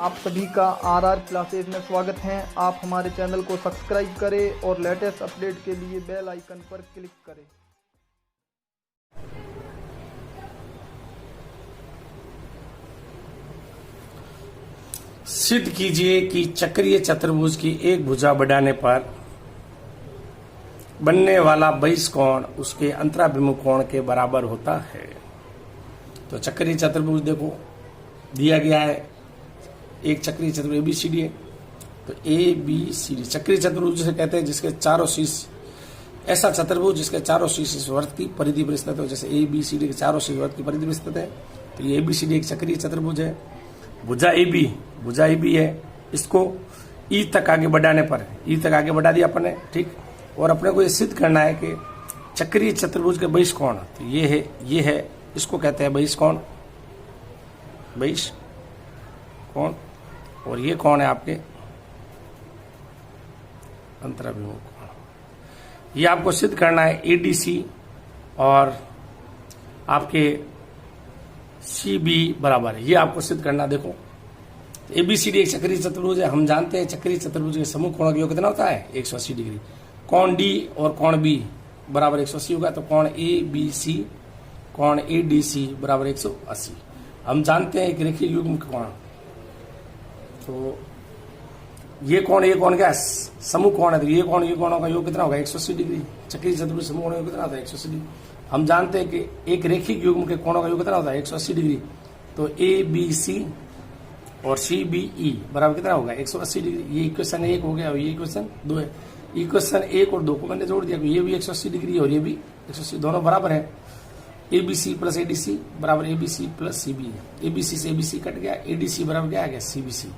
आप सभी का आरआर क्लासेज में स्वागत है। आप हमारे चैनल को सब्सक्राइब करें और लेटेस्ट अपडेट के लिए बेल आइकन पर क्लिक करें। सिद्ध कीजिए कि चक्रीय चतुर्भुज की एक भुजा बढ़ाने पर बनने वाला बहिष कोण उसके अंतराभिमुख कोण के बराबर होता है। तो चक्रीय चतुर्भुज देखो दिया गया है, एक चक्रीय चतुर्भुज एबीसीडी है। तो एबीसीडी चक्रीय चतुर्भुज जिसे कहते हैं जिसके चारों शीर्ष, ऐसा चतुर्भुज जिसके चारों शीर्ष इस वृत्त की परिधि पर स्थित हो, जैसे एबीसीडी के चारों शीर्ष वृत्त की परिधि पर स्थित है। तो ये एबीसीडी एक चक्रीय चतुर्भुज है। भुजा एबी है, इसको ई तक आगे बढ़ाने पर, ई तक आगे बढ़ा दिया अपन ने, ठीक। और अपने को ये सिद्ध करना है कि चक्रीय चतुर्भुज के बहिष कोण, तो ये है, इसको कहते हैं बहिष कोण, बहिष कोण। और ये कौन है आपके अंतराभिमुख कोण। ये आपको सिद्ध करना है एडीसी और आपके सीबी बराबर है, ये आपको सिद्ध करना। देखो एबीसीडी एक चक्रीय चतुर्भुज है। हम जानते हैं चक्रीय चतुर्भुज के समूह कोण का योग कितना होता है, 180 डिग्री। कोण डी और कोण बी बराबर 180 होगा, तो कोण ए बी सी, कोण ए डी सी बराबर 180। हम जानते हैं एक रेखीय युग्म कोण, तो ये कोण क्या समूह कोण है, तो ये कोणों का योग कितना होगा, 180 डिग्री। चक्रीय चतुर्भुज समूह कोण का योग कितना होता है, 180 डिग्री। हम जानते हैं कि एक रेखिक युग्म के कोणों का योग कितना होता है, 180 डिग्री। तो ए बी सी और सी बी ई बराबर कितना होगा, 180 डिग्री। ये इक्वेशन 1 हो गया और ये इक्वेशन 2 है। इक्वेशन 1 और 2 को मैंने जोड़ दिया, ये भी 180 डिग्री और ये भी 180, दोनों बराबर है। एबीसी प्लस एडीसी बराबर एबीसी प्लस सीबी। एबीसी से एबीसी कट गया, एडीसी बराबर क्या आ गया, सीबीसी।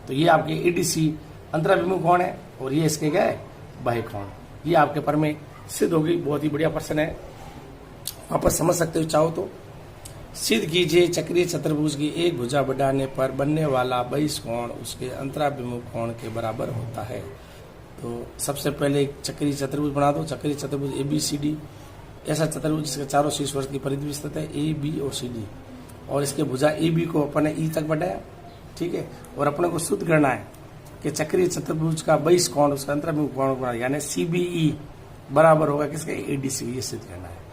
तो ये आपके एडीसी अंतराभिमुख कोण है और ये इसके क्या है, बाह्य कोण। ये आपके पर में सिद्ध हो गई। बहुत ही बढ़िया प्रश्न है, आप समझ सकते हो चाहो तो। सिद्ध कीजिए चक्रीय चतुर्भुज की एक भुजा बढ़ाने पर बनने वाला बहिष कोण उसके अंतराभिमुख कोण के बराबर होता है। तो सबसे पहले एक चक्रीय चतुर्भुज बना दो। चक्रीय चतुर्भुज एबीसीडी, ऐसा चतुर्भुज जिसके चारों शीर्ष वर्ग की परिधि स्थित है, ए बी और सी डी। और इसके भुजा ए बी को अपने ई तक बढ़ाया, ठीक है। और अपने को शुद्ध करना है कि चक्रीय चतुर्भुज का बहिष कोण उसका अंतराभिमुख कोण यानी सीबीई बराबर होगा किसके, एडीसी। ये सिद्ध करना है।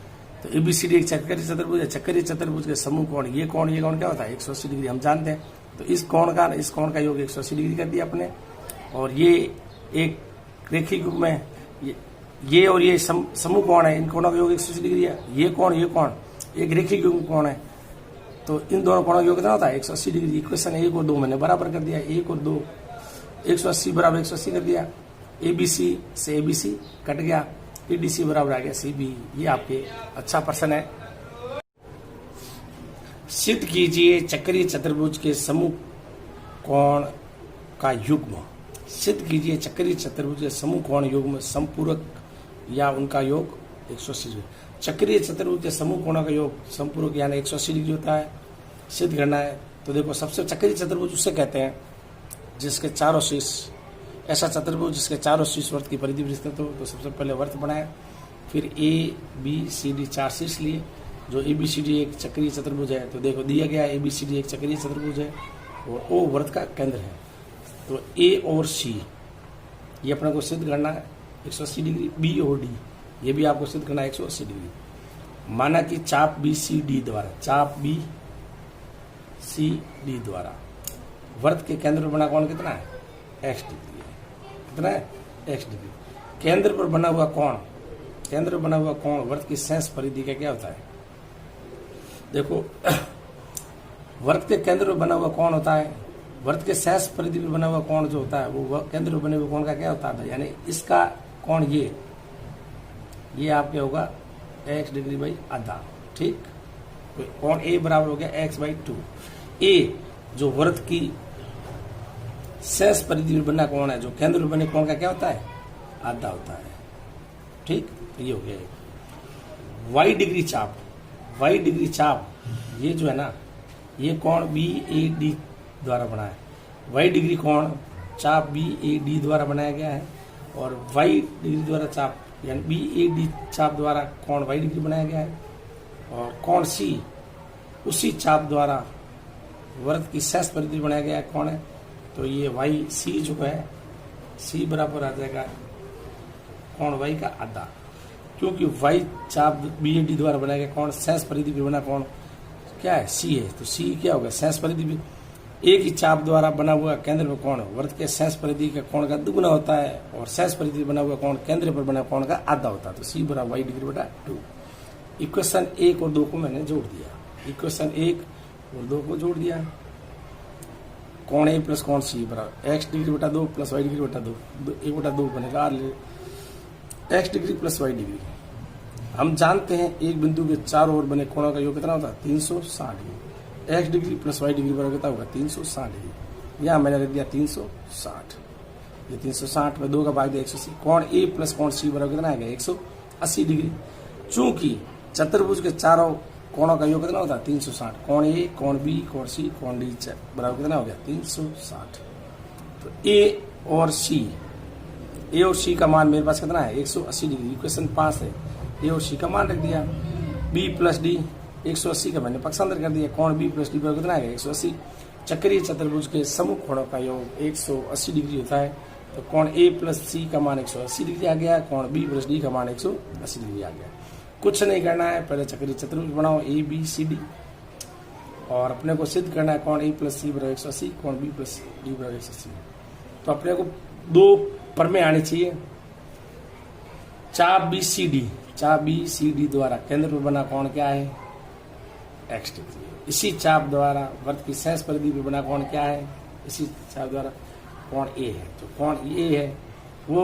तो एबीसीडी एक चक्रीय चतुर्भुज है। चक्रीय चतुर्भुज के समूह कोण, ये कोण क्या होता है, 180 डिग्री हम जानते हैं। तो इस कोण का योग 180 डिग्री कर दिया अपने। और ये एक रेखिक युग्म में ये और ये समूह कोण है, इन कोणों का योग 180 डिग्री है। ये कोण एक रेखिक युग्म कोण है, तो इन दोनों कोणों का योग कितना होता है, 180 डिग्री। इक्वेशन 1 और 2 मैंने बराबर कर दिया, 1 और 2 180 बराबर 180 कर दिया। एबीसी से एबीसी कट गया, एडीसी बराबर आ गया सीबी। ये आपके अच्छा प्रश्न है। सिद्ध कीजिए चक्रीय चतुर्भुज के समूह कोण का युग्म। सिद्ध कीजिए चक्रीय चतुर्भुज के समूह कोण युग्म संपूरक या उनका योग 180 डिग्री। चक्रीय चतुर्भुज के समूह कोणों का योग संपूरक यानी 180 डिग्री होता है। सिद्ध करना है तो देखो, सबसे चक्रीय चतुर्भुज उससे कहते हैं जिसके चारों शीर्ष, ऐसा चतुर्भुज जिसके चारों शीर्ष वृत्त की परिधि स्थित हो। तो सबसे पहले वृत्त बनाए, फिर ए बी सी डी 4 शीर्ष लिए। जो ए बी सी डी एक चक्रीय चतुर्भुज है, तो देखो दिया गया ए बी सी डी एक चक्रीय चतुर्भुज है और ओ वृत्त का केंद्र है। तो ए और सी ये अपने को सिद्ध करना है 180 डिग्री। बी और डी ये भी आपको सिद्ध करना है 180 डिग्री। माना कि चाप बी सी डी द्वारा, चाप बी सी डी द्वारा वृत्त के केंद्र पर बना कोण कितना है, x डिग्री है। कितना है, x डिग्री। केंद्र पर बना हुआ कोण वृत्त की शेष परिधि का क्या होता है, देखो वृत्त के केंद्र पर बना हुआ कोण होता है, वृत्त के शेष परिधि पर बना हुआ कोण जो होता है वो केंद्र पर बने हुए कोण का क्या होता है, यानी इसका कोण ये आपके होगा x डिग्री बाई आधा, ठीक। कोण ए बराबर हो गया x/2। ए जो वृत्त की शेष परिधि में बना कोण है, जो केंद्र में बने कोण का क्या होता है, आधा होता है, ठीक। ये हो गया y डिग्री चाप, ये जो है ना, ये कोण बी ए डी द्वारा बना है। y डिग्री कोण चाप बी ए डी द्वारा बनाया गया है और y डिग्री द्वारा चाप यानी बी ए डी चाप द्वारा कोण y डिग्री बनाया गया है। और कोण सी उसी चाप द्वारा वृत्त की शेष परिधि बनाया गया कौन है, तो ये वाई सी जो है सी बराबर आ जाएगा कोण वाई का आधा, क्योंकि वाई चाप बी ए डी द्वारा बनाया गया कोण शेष परिधि पे बना कोण क्या है सी है, तो सी क्या होगा शेष परिधि भी एक ही चाप द्वारा बना हुआ केंद्र पर कोण वृत्त के शेष परिधि के कोण का दुगुना होता है और शेष परिधि बना हुआ कोण केंद्र पर बना कोण का आधा होता है, तो सी बराबर वाई डिग्री बटा 2। इक्वेशन 1 और 2 को मैंने जोड़ दिया, इक्वेशन 1 और 2 को जोड़ दिया, कोण ए प्लस कोण सी बराबर एक्स डिग्री बटा 2 प्लस वाई डिग्री बटा 2, 1 बटा 2 बनेगा X degree plus Y degree. हम जानते हैं एक बिंदु के चारों ओर बने कोणों का योग कितना होता है 360 degree, X degree plus Y degree बराबर कितना होगा 360 डिग्री। यहाँ मैंने रख दिया 360, ये 360 में 2 का भाग दिया 180, कोण ए प्लस कोण सी बराबर कितना आएगा 180 डिग्री। चूंकि चतुर्भुज के चारों कोणों का योग कितना होता है 360, कोण ए कोण बी कोण सी कोण डी बराबर कितना हो गया 360। तो ए और सी का मान मेरे पास कितना है 180 डिग्री, इक्वेशन 5 है, ए और सी का मान रख दिया, बी प्लस डी 180 का मैंने पक्षांतर कर दिया, कोण बी प्लस डी बराबर कितना है 180। चक्रीय चतुर्भुज के समूह कोणों का योग 180 डिग्री होता है, तो कोण ए प्लस सी का मान 180 डिग्री आ गया, कोण बी प्लस डी का मान 180 डिग्री आ गया। कुछ नहीं करना है, पहले चक्रीय चतुर्भुज बनाओ ए बी सी डी और अपने को सिद्ध करना है कोण ए प्लस सी बराबर 180, कोण बी प्लस डी बराबर 180। तो अपने को 2 प्रमेय आने चाहिए। चाप बी सी डी द्वारा केंद्र पर बना कोण क्या है एक्स डिग्री, इसी चाप द्वारा वृत्त की शेष परिधि पर बना कोण क्या है, इसी चाप द्वारा कोण ए है, तो कोण ए है वो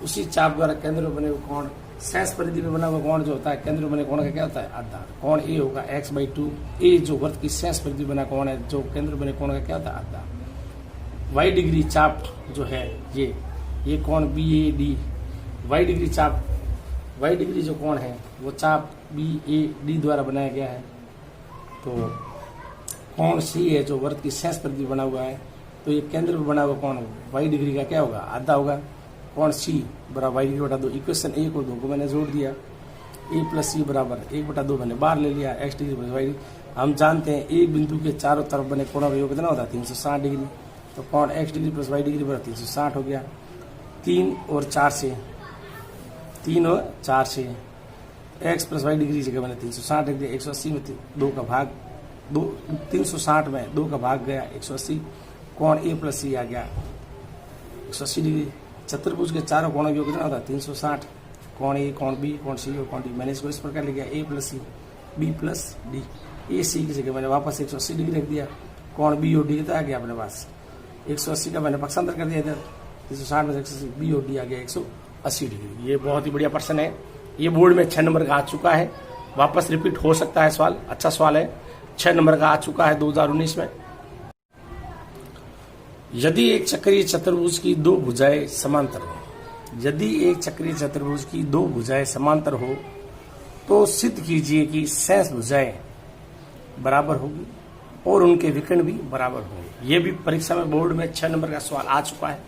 उसी चाप द्वारा केंद्र पर बने हुए कोण शेष परिधि में बना हुआ कोण जो होता है केंद्र में बने कोण का क्या होता है आधा, कोण ए होगा x/2, ए जो वृत्त की शेष परिधि बना कोण है जो केंद्र बने कोण का क्या होता है आधा। वाई डिग्री चाप जो है ये कोण B A D, Y degree जो कोण है वो चाप बी ए डी द्वारा बनाया गया है। तो कोण सी है जो वृत्त की शेष परिधि बना हुआ है, तो ये केंद्र पर बना हुआ कोण वाई डिग्री का क्या होगा आधा होगा, कोण सी बराबर वाई डिग्री बटा 2। इक्वेशन 1 और 2 को मैंने जोड़ दिया, ए प्लस सी बराबर 1/2 मैंने बाहर ले लिया, X degree plus Y degree. हम जानते हैं एक बिंदु के चारों तरफ बने कोणों का योग कितना होता है 360 डिग्री, तो कोण X degree plus Y degree बराबर 360 हो गया। 3 और 4 से एक्स प्लस वाई डिग्री जगह मैंने 360 रख दिया, 180 में 2 का भाग 360 में 2 का भाग गया 180, कोण ए प्लस सी आ गया 180 डिग्री। चतुर्भुज के चारों कोणों का योग कितना होता है 360, कोण ए कोण बी कोण सी और कोण डी। मैंने इसको इस प्रकार लिख दिया a plus c b plus d, a c की जगह मैंने वापस 180 डिग्री रख दिया, कोण बी और डी कितना आ गया अपने पास 180 का मैंने पक्षांतर कर दिया इधर, 360 में 180 बी और डी आ गया 180 डिग्री। ये बहुत ही बढ़िया प्रश्न है, ये बोर्ड में 6 नंबर का आ चुका है, वापस रिपीट हो सकता है सवाल, अच्छा सवाल है, 6 नंबर का आ चुका है 2019 में। यदि एक चक्रीय चतुर्भुज की 2 भुजाएं समांतर हो, यदि एक चक्रीय चतुर्भुज की 2 भुजाएं समांतर हो तो सिद्ध कीजिए कि शेष भुजाएं बराबर होगी और उनके विकर्ण भी बराबर होंगे। ये भी परीक्षा में बोर्ड में 6 नंबर का सवाल आ चुका है।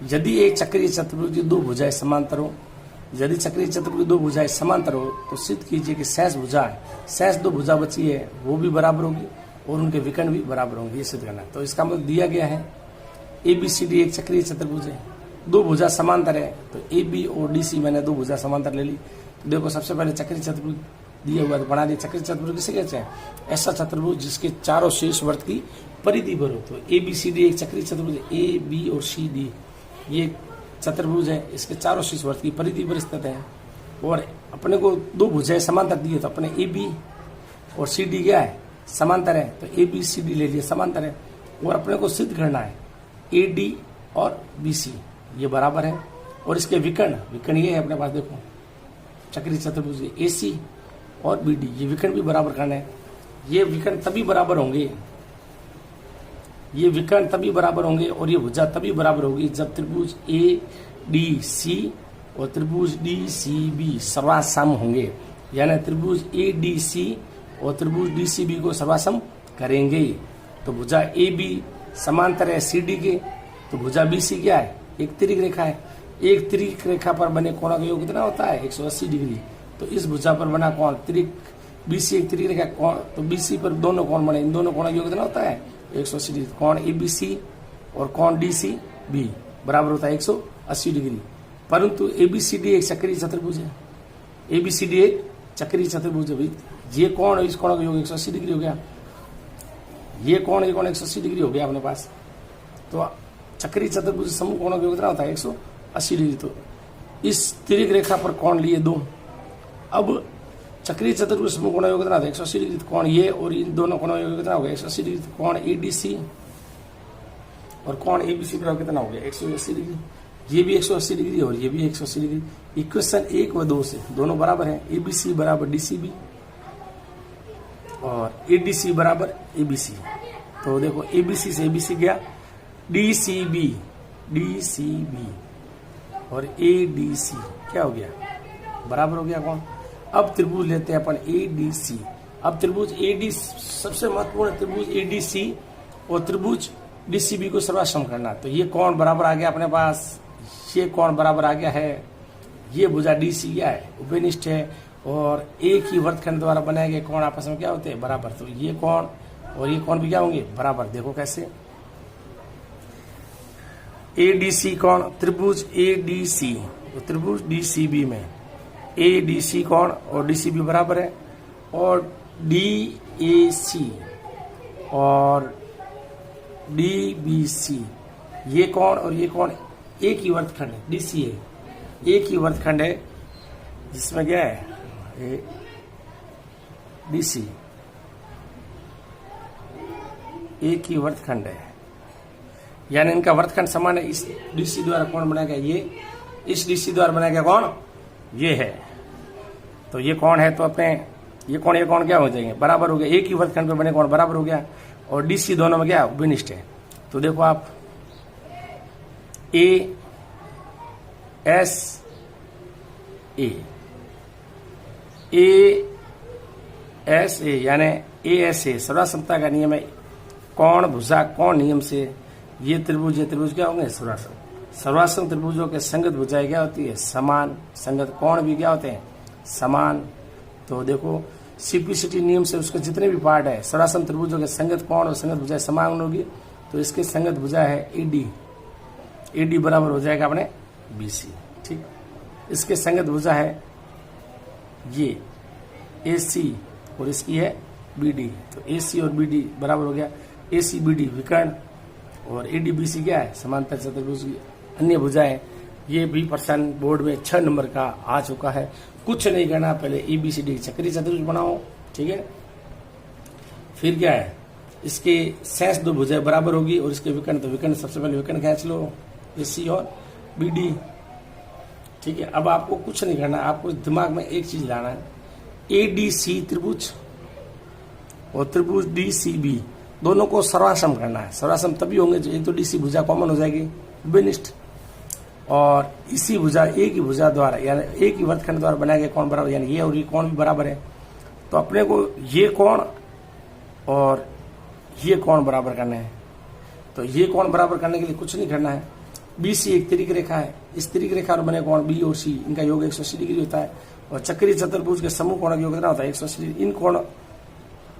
यदि एक चक्रीय चतुर्भुज की 2 भुजाएं समांतर हो, यदि चक्रीय चतुर्भुज की 2 भुजाएं समांतर हो तो सिद्ध कीजिए कि शेष 2 भुजा बची है वो भी बराबर होगी और उनके विकर्ण भी बराबर होंगे, ये सिद्ध करना है। तो इसका मतलब दिया गया है ABCD एक चक्रीय चतुर्भुज है, 2 भुजा समांतर है, तो AB और DC मैंने 2 भुजा समांतर ले ली। तो देखो सबसे पहले चक्रीय चतुर्भुज दिया हुआ है तो बना दिया। चक्रीय चतुर्भुज किसे कहते हैं, ऐसा चतुर्भुज जिसके चारों शीर्ष वृत्त की परिधि भर हो। तो ABCD एक चक्रीय चतुर्भुज, A B और C D ये चतुर्भुज है, इसके चारों शीर्ष वृत्त की परिधि पर स्थित है और अपने को 2 भुजाएं समांतर दी है, तो अपने AB और CD क्या है समांतर है, तो ABCD ले लिए समांतर है और अपने को सिद्ध करना है AD और BC ये बराबर है और इसके विकर्ण ये है अपने पास, देखो चक्रीय चतुर्भुज AC और BD ये विकर्ण भी बराबर करना है। ये विकर्ण तभी बराबर होंगे, और ये भुजा तभी बराबर होगी जब त्रिभुज ADC और त्रिभुज DCB सर्वासम होंगे, यानी त्रिभुज ADC और त्रिभुज DCB को सर्वासम करेंगे। तो भुजा AB समांतर है CD के, तो भुजा BC क्या है एक तिर्यक रेखा है, एक तिर्यक रेखा पर बने कोण का योग कितना होता है 180 डिग्री। तो इस भुजा पर बना कोण तिर्यक BC एक तिर्यक रेखा कोण, तो BC पर दोनों कोण बने, इन दोनों कोणों का योग कितना होता है 180 डिग्री। कोण एबीसी और कोण डीसीबी बराबर होता है 180 डिग्री। परंतु एबीसीडी एक चक्रीय चतुर्भुज है, एबीसीडी एक चक्रीय चतुर्भुज है। ये कोण इस कोण का योग 180 डिग्री हो गया, ये कोण 180 डिग्री हो गया अपने पास। तो चक्रीय चतुर्भुज समूह कोणों का योग कितना होता है 180 डिग्री। तो इस तिर्यक रेखा पर कोण लिए दो। अब चक्रीय चतुर्भुज समूह कोणों का योग कितना होता है 180 डिग्री। तो कोण ये और इन दोनों कोणों का योग कितना होगा 180 डिग्री। तो कोण एडीसी और कोण एबीसी का कितना हो गया 180 डिग्री। ये भी 180 डिग्री और ये भी 180 डिग्री। इक्वेशन 1 व 2 से दोनों बराबर है। एबीसी बराबर डीसीबी और एडीसी बराबर एबीसी। तो देखो एबीसी से एबीसी गया, डीसीबी डीसीबी और एडीसी क्या हो गया बराबर हो गया कौन। अब त्रिभुज लेते हैं अपन एडीसी। अब त्रिभुज एडी सबसे महत्वपूर्ण त्रिभुज एडीसी और त्रिभुज डीसीबी को सर्वाश्रम करना। तो ये कोण बराबर आ गया अपने पास, ये कोण बराबर आ गया है। ये भुजा डीसी क्या है उपनिष्ठ है और एक ही वर्तखंड द्वारा बनाए गए कोण आपस में क्या होते हैं बराबर। तो ये कोण और ये कोण भी क्या होंगे बराबर। देखो कैसे एडीसी कोण त्रिभुज एडीसी तो त्रिभुज डीसीबी में एडीसी कोण और डीसीबी बराबर है और डीएसी और डीबीसी ये कोण और ये कोण एक ही वर्तखंड है। डीसी है एक ही वर्तखंड है जिसमें क्या है डीसी एक ही वर्तखंड है, यानी इनका वर्तखंड समान है। इस डीसी द्वारा कोण बनाया गया ये, इस डीसी द्वारा बनाया गया कोण ये है। तो ये कोण है तो अपने ये कोण क्या हो जाएंगे बराबर हो गया। एक ही वर्तखंड पे बने कोण बराबर हो गया और डीसी दोनों में क्या विनिष्ठ है। तो देखो आप A S A S A यानी ए एस ए सर्वाश्रमता का नियम है। कोण भुजा कोण नियम से ये त्रिभुज क्या होंगे सर्वाश्रम। सर्वाश्रम त्रिभुजों के संगत भुजाएं क्या होती है समान, संगत कोण भी क्या होते हैं समान। तो देखो सिंप्लिसिटी नियम से उसके जितने भी पार्ट है सर्वाश्रम त्रिभुजों के संगत कोण और संगत भुजाएं समान होगी। तो इसके संगत भुजा है एडी, एडी बराबर हो जाएगा अपने बीसी। ठीक, इसके संगत भुजा है ये एसी और इसकी है बीडी। तो एसी और बीडी बराबर हो गया। एसी बीडी विकर्ण और एडी बीसी क्या है समांतर चतुर्भुज की अन्य भुजाएं। ये भी प्रश्न बोर्ड में 6 नंबर का आ चुका है। कुछ नहीं करना, पहले एबीसीडी चक्रीय चतुर्भुज बनाओ। ठीक है, फिर क्या है इसके शेष दो भुजाएं बराबर होगी और इसके विकर्ण, तो विकर्ण सबसे पहले विकर्ण खींच लो एसी और बीडी। ठीक है, अब आपको कुछ नहीं करना, आपको दिमाग में एक चीज लाना है। एडीसी त्रिभुज और त्रिभुज डीसीबी दोनों को सर्वाश्रम करना है। सर्वाश्रम तभी होंगे जो एक तो डीसी भुजा कॉमन हो जाएगी विनिष्ठ और इसी भुजा एक ही भुजा द्वारा यानी एक ही वर्तखंड द्वारा बनाए गए कोण बराबर, यानी ये और ये कोण भी बराबर है। तो अपने को ये कोण और ये कोण बराबर करना है। तो ये कोण बराबर करने के लिए कुछ नहीं करना है। बीसी एक तिर्यक रेखा है, इस तिर्यक रेखा पर बने कोण बी और सी इनका योग 180 डिग्री होता है और चक्रीय चतुर्भुज के समूह कोण का योग कितना होता है 180 डिग्री। इन कोण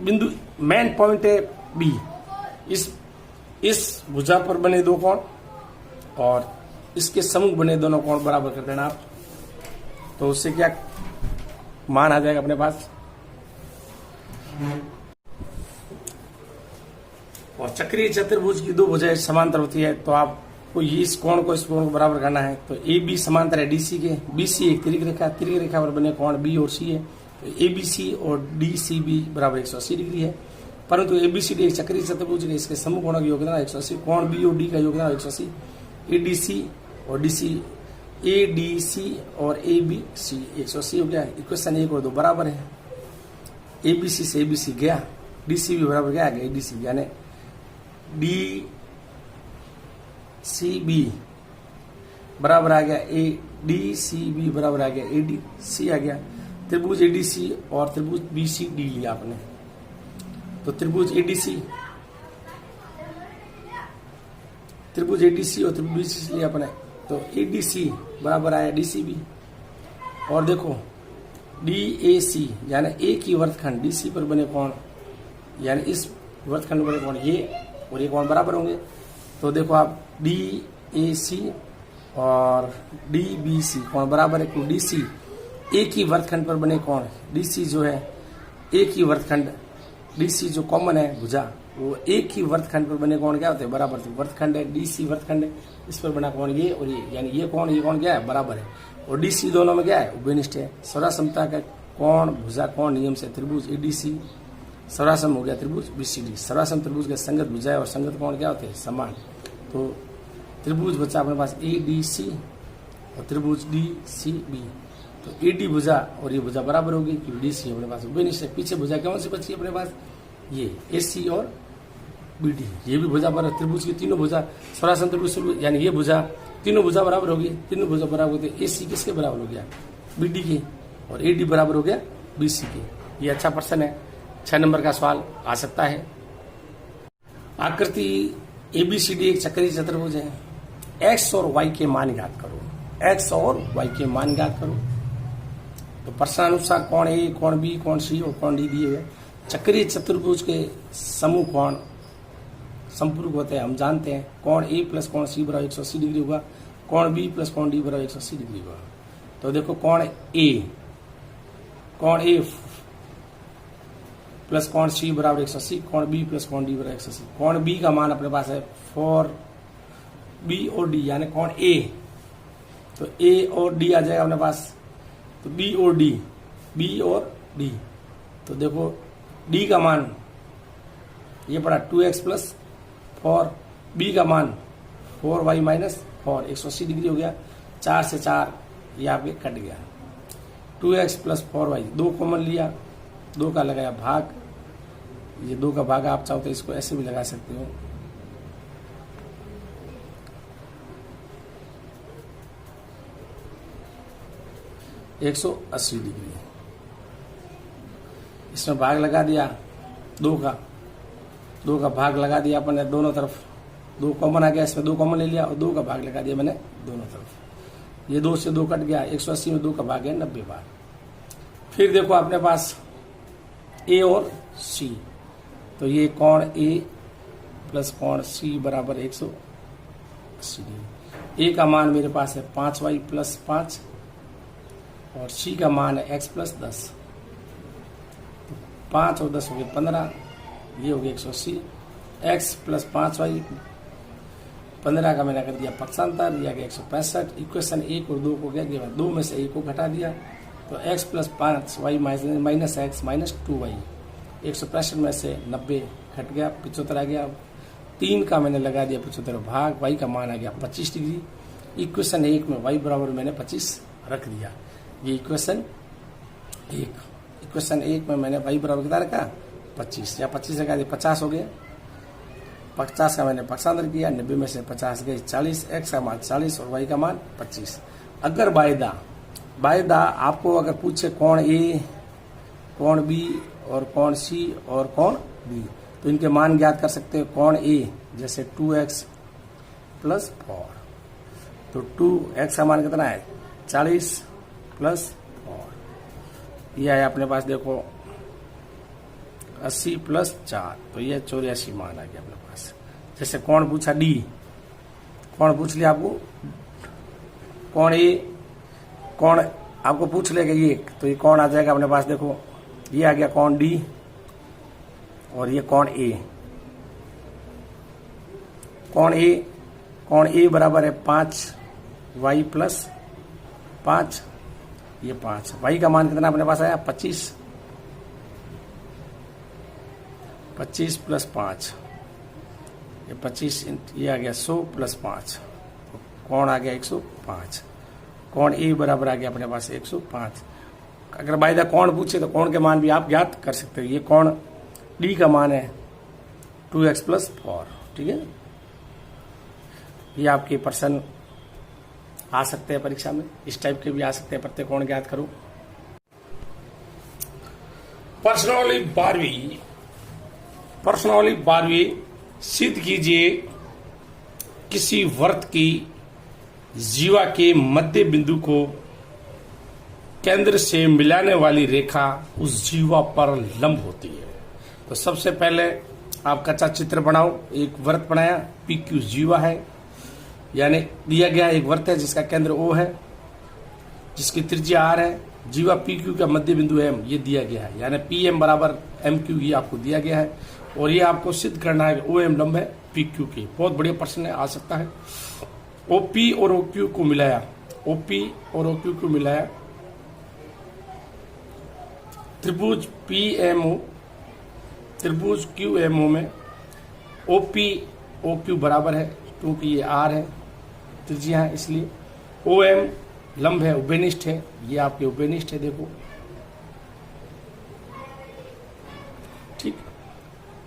बिंदु मेन पॉइंट है बी, इस भुजा पर बने दो कोण और इसके समूह बने दोनों कोण बराबर कर देना आप। तो उससे क्या मान आ जाएगा अपने पास। और चक्रीय चतुर्भुज की दो भुजाएं समांतर होती है तो आपको इस कोण को बराबर करना है। तो ए बी समांतर है डीसी के, बीसी एक तिर्यक रेखा पर बने कोण बी और सी है। तो एबीसी और डीसीबी बराबर 180 डिग्री है। परंतु एबीसीडी एक चक्रीय चतुर्भुज है, इसके समूह कोणों का योग 180, कोण बी और डी का योग 180, एडीसी और डीसी एडीसी और एबीसी 180 हो गया। इक्वेशन 1 और 2 बराबर है। एबीसी से एबीसी गया, डीसीबी बराबर क्या आ गया एडीसी, यानी डीसीबी बराबर आ गया एडीसीबी बराबर आ गया एडीसी आ गया। त्रिभुज एडीसी और त्रिभुज बीसीडी लिया आपने। तो त्रिभुज एडीसी और त्रिभुज बीसीडी लिया आपने। तो एडीसी बराबर आया डीसीबी और देखो डीएसी यानी एक ही वर्तखंड डीसी पर बने कोण यानी इस वर्तखंड बने कोण ये और ये कोण बराबर होंगे। तो देखो आप DAC और DBC कोण बराबर है, क्योंकि DC एक ही वर्तखंड पर बने कोण, DC जो है एक ही वर्तखंड, DC जो कॉमन है भुजा, वो एक ही वर्तखंड पर बने कोण क्या होते हैं, बराबर। तो वर्तखंड है DC वर्तखंड है, इस पर बना कोण ये और ये, यानी ये कोण क्या है, बराबर है। और DC दोनों में क्या है, उभयनिष्ठ है। सर्वसमता का कोण भुजा कोण नियम से त्रिभुज ADC सर्वसम हो गया त्रिभुज BCD। सर्वसम त्रिभुज के संगत भुजाएं और संगत कोण क्या होते हैं, समान। तो त्रिभुज बचा अपने पास ADC और त्रिभुज DCB। तो AD भुजा और ये भुजा बराबर होगी, क्योंकि DC अपने पास उभयनिष्ठ है। पीछे भुजा कौन सी बची अपने पास, ये AC और BD, ये भी भुजा बराबर। त्रिभुज की तीनों भुजा सर्वसम त्रिभुज, यानी ये भुजा तीनों भुजा बराबर होगी, तीनों भुजा बराबर होती है। AC किसके बराबर हो गया, BD के, और AD बराबर हो गया BC के। ये अच्छा प्रश्न है, 6 नंबर का सवाल आ सकता है। आकृति ABCD एक चक्रीय चतुर्भुज है। X और Y के मान ज्ञात करो, X और Y के मान ज्ञात करो। तो प्रश्नानुसार कोण A, कोण B, कोण C और कोण D दिए हुए। चक्रीय चतुर्भुज के समूह कोण संपूरक होते हैं, हम जानते हैं। कोण A प्लस कोण C बराबर 180 डिग्री होगा, कोण B प्लस कोण D बराबर 180 डिग्री होगा। तो देखो कोण A प्लस कोण C बराबर 180, कोण B प्लस कोण D बराबर 180। कोण B का मान अपने पास है 4B और D, यानी कोण A, तो A और D आ जाएगा अपने पास। तो B और D, तो देखो D का मान ये पड़ा 2x प्लस 4, B का मान 4y माइनस 4, 180 डिग्री हो गया। 4 से 4 ये आपके कट गया। 2x प्लस 4y, 2 कॉमन लिया, 2 का लगाया भाग, ये 2 का भाग आप चाहो तो इसको ऐसे भी लगा सकते हो। एक 180 डिग्री, इसमें भाग लगा दिया 2 का भाग लगा दिया अपन ने दोनों तरफ। 2 कॉमन आ गया, इसमें 2 कॉमन ले लिया और 2 का भाग लगा दिया मैंने दोनों तरफ। ये 2 से 2 कट गया, 180 में 2 का भाग है 90 बार। फिर देखो अपने पास A और C, तो ये कोण A प्लस कोण C बराबर 180 डिग्री। A का मान मेरे पास है 5y प्लस 5 और C का मान है x प्लस 10। 5 और 10 हो गए 15, ये हो गया 180। x प्लस 5y, 15 का मैंने कर दिया पक्षांतर, यह गया 165। इक्वेशन 1 और 2 को क्या किया, 2 में से 1 को घटा दिया, तो x plus 5y minus x minus 2y। 165 में से 90 घट गया, 75 आ गया। 3 का मैंने लगा दिया 75 भाग, y का मान आ गया 25 डिग्री। इक्वेशन 1 में y बराबर मैंने 25 रख दिया। ये इक्वेशन 1 में मैंने y बराबर कितना रखा, 25, या 25 लगा दिया 50 हो गया। 50 का मैंने पक्षांतर किया, 90 में से 50 गए 40, x का मान 40 और y का मान 25। अगर वायदा आपको अगर पूछे कोण A, कोण B और कोण C और कोण B, तो इनके मान ज्ञात कर सकते हैं। कोण A जैसे 2x प्लस 4, तो 2x का मान कितना है 40 प्लस 4, यह है अपने पास देखो 80 प्लस 4, तो ये 84 मान आ गया अपने पास। जैसे कोण पूछा D, कोण पूछ लिया आपको, कोण A, कोण आपको पूछ लेगा ये, तो ये कोण आ जाएगा अपने पास। देखो ये आ गया कोण D और ये कोण A। कोण A बराबर है 5y प्लस 5, ये 5। y का मान कितना अपने पास आया 25, 25 प्लस 5, ये 25, ये आ गया 100 प्लस 5, कोण आ गया 105। कोण A बराबर आ गया अपने पास 105। अगर वायदा कोण पूछे तो कोण के मान भी आप ज्ञात कर सकते हो। ये कोण D का मान है 2x प्लस 4, ठीक है। ये आपके प्रश्न आ सकते हैं परीक्षा में, इस टाइप के भी आ सकते हैं। प्रत्येक कोण ज्ञात करो। प्रश्नावली 12वीं सिद्ध कीजिए किसी वृत्त की जीवा के मध्य बिंदु को केंद्र से मिलाने वाली रेखा उस जीवा पर लंब होती है। तो सबसे पहले आप कच्चा चित्र बनाओ। एक वृत्त बनाया, पी क्यू जीवा है, यानी दिया गया एक वृत्त है जिसका केंद्र ओ है, जिसकी त्रिज्या आर है, जीवा पी क्यू का मध्य बिंदु एम, ये दिया गया है, यानी पी एम बराबर एम क्यू, ये आपको दिया गया है। और ये आपको सिद्ध करना है कि ओ एम लंब है पी क्यू के। बहुत बढ़िया प्रश्न आ सकता है। ओ पी और ओ क्यू को मिलाया, ओ पी और ओ क्यू को मिलाया, त्रिभुज पी एम ओ, त्रिभुज क्यू एम ओ में ओ पी ओ क्यू बराबर है, क्योंकि ये आर है, त्रिज्या है, इसलिए ओ एम लंब है, उभयनिष्ठ है, ये आपके उभयनिष्ठ है। देखो ठीक,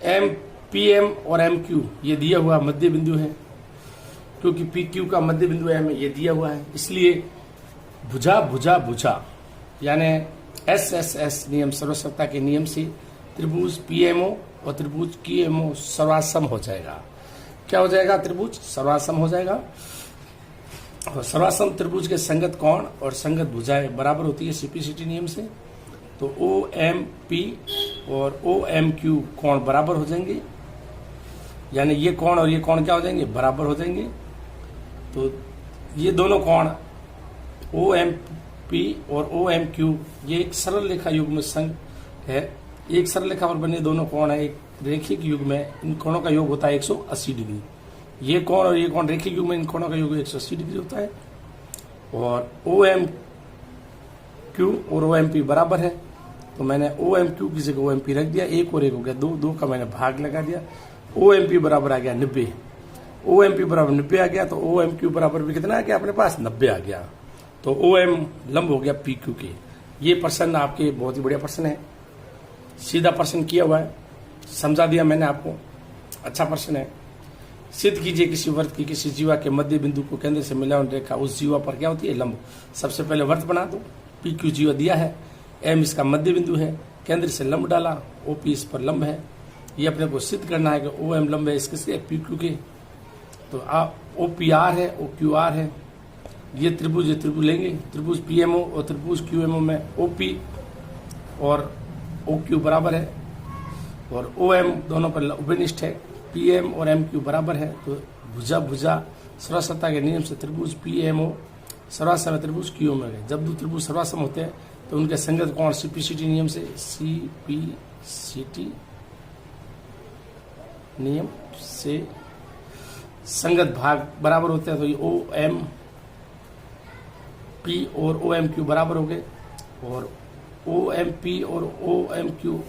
एम पी एम और एम क्यू ये दिया हुआ मध्य बिंदु है, क्योंकि पी क्यू का मध्य बिंदु एम है, ये दिया हुआ है, इसलिए भुजा भुजा भुजा यानी एस एस एस नियम, सर्वसत्ता के नियम से त्रिभुज पीएमओ और त्रिभुज क्यूएमओ सर्वासम हो जाएगा। क्या हो जाएगा? त्रिभुज सर्वासम हो जाएगा। और सर्वासम त्रिभुज के संगत कोण और संगत भुजाएं बराबर होती है सीपीसीटी नियम से। तो ओ एम पी और ओ एम क्यू कोण बराबर हो जाएंगे, यानी ये कोण और ये कोण क्या हो जाएंगे? बराबर हो जाएंगे। तो ये दोनों कोण ओ एम पी और ओ एम क्यू ये एक सरल रेखा युग में संग है। एक सरल रेखा पर बने दोनों कोण है, एक रेखिक युग में इन कोणों का योग होता है 180 डिग्री। ये कोण और ये कोण रेखिक युग में इन कोणों का योग 180 डिग्री होता है। और ओ एम क्यू और ओ एम पी बराबर है, तो मैंने ओ एम क्यू की जगह ओ एम पी रख दिया, एक और एक हो गया दो, दो का मैंने भाग लगा दिया। ओ एम पी बराबर आ गया 90, ओ एम पी बराबर 90 आ गया, तो ओ एम क्यू बराबर भी कितना आ गया अपने पास? 90 आ गया। तो ओ एम लंब हो गया पी क्यू के। ये प्रश्न आपके बहुत ही बढ़िया प्रश्न है, सीधा प्रश्न किया हुआ है, समझा दिया मैंने आपको, अच्छा प्रश्न है। सिद्ध कीजिए किसी वृत्त की किसी जीवा के मध्य बिंदु को केंद्र से मिलान रेखा उस जीवा पर क्या होती है? लंब। सबसे पहले वृत्त बना दो, पी क्यू जीवा दिया है, एम इसका मध्य बिंदु है, केंद्र से लंब डाला, ओ पी इस पर लंब है। ये अपने को सिद्ध करना है कि ओ एम लंब है इसके पी क्यू के। तो आप ओ पी आर है, ओ क्यू आर है, ये त्रिभुज लेंगे, त्रिभुज पीएमओ और त्रिभुज क्यूएमओ में ओपी और ओ क्यू बराबर है, और ओ एम दोनों पर उभयनिष्ठ है, पीएम और एम क्यू बराबर है। तो भुजा भुजा सर्वसत्ता के नियम से त्रिभुज पीएमओ सर्वासम त्रिभुज क्यूएमओ है। जब दो त्रिभुज सर्वासम होते हैं तो उनके संगत कोण सीपीसीटी नियम से, सीपीसीटी नियम से संगत भाग बराबर होते हैं। तो ये ओ एम पी और ओ एम क्यू बराबर हो गए, और ओ एम पी और ओ एम क्यू